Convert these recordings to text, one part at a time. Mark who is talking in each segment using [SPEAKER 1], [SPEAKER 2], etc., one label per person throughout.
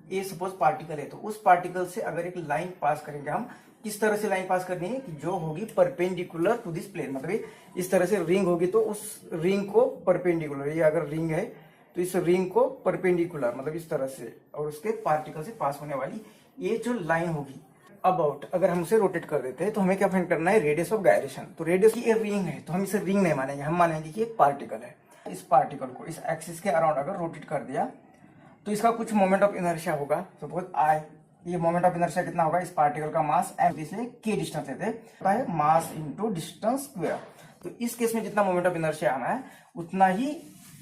[SPEAKER 1] A suppose particle है, तो उस पार्टिकल से अगर एक लाइन पास करेंगे हम, किस तरह से लाइन पास करनी है कि जो होगी परपेंडिकुलर टू दिस प्लेन, मतलब इस तरह से रिंग होगी तो उस रिंग को परपेंडिकुलर, ये अगर रिंग है तो इस रिंग को परपेंडिकुलर मतलब इस तरह से और उसके पार्टिकल से पास होने वाली ये जो लाइन होगी अबाउट, अगर हम उसे रोटेट कर देते हैं तो हमें क्या फाइंड करना है, रेडियस ऑफ गायरेशन। तो रेडियस की एक रिंग है तो हम इसे रिंग नहीं मानेंगे, हम मानेंगे कि एक पार्टिकल है। इस पार्टिकल को इस एक्सिस के अराउंड अगर रोटेट कर दिया तो इसका कुछ मोमेंट ऑफ इनर्शिया होगा, सपोज आई, ये मोमेंट ऑफ इनर्शिया कितना होगा, इस पार्टिकल का मास एम से के डिस्टेंस लेते हैं, मास इनटू डिस्टेंस स्क्वायर। तो इस केस में जितना मोमेंट ऑफ इनर्शिया आना है उतना ही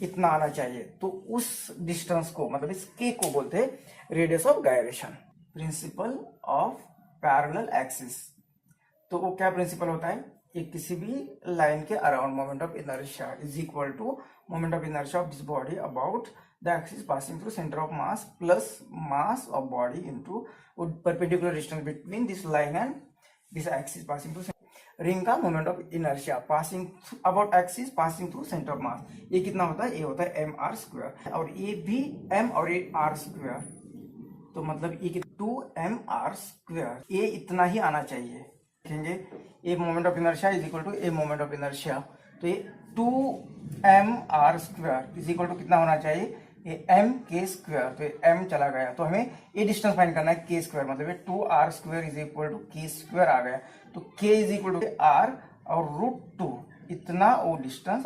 [SPEAKER 1] इतना आना चाहिए, तो उस डिस्टेंस को मतलब इस के को बोलते हैं radius of gyration. Principle of parallel axis, तो वो क्या प्रिंसिपल होता है, एक किसी भी लाइन के around moment of inertia is equal to moment of inertia of this body about the axis passing through centre of mass plus mass of body into perpendicular distance between this line and this axis passing through ring का moment of inertia passing about axis passing through centre of mass. ये कितना होता है, ये होता है M R square, और ये भी एम और ये आर स्क्वायर, तो मतलब ये 2mr स्क्वायर, ये इतना ही आना चाहिए। देखेंगे a moment of inertia is equal to a moment of inertia, तो ये 2mr square is equal to कितना होना चाहिए, ये m k स्क्वायर, तो ये m चला गया तो हमें ये डिस्टेंस फाइंड करना है k स्क्वायर, मतलब ये 2r square is equal to k square आ गया, तो k is equal to r और √2 इतना वो डिस्टेंस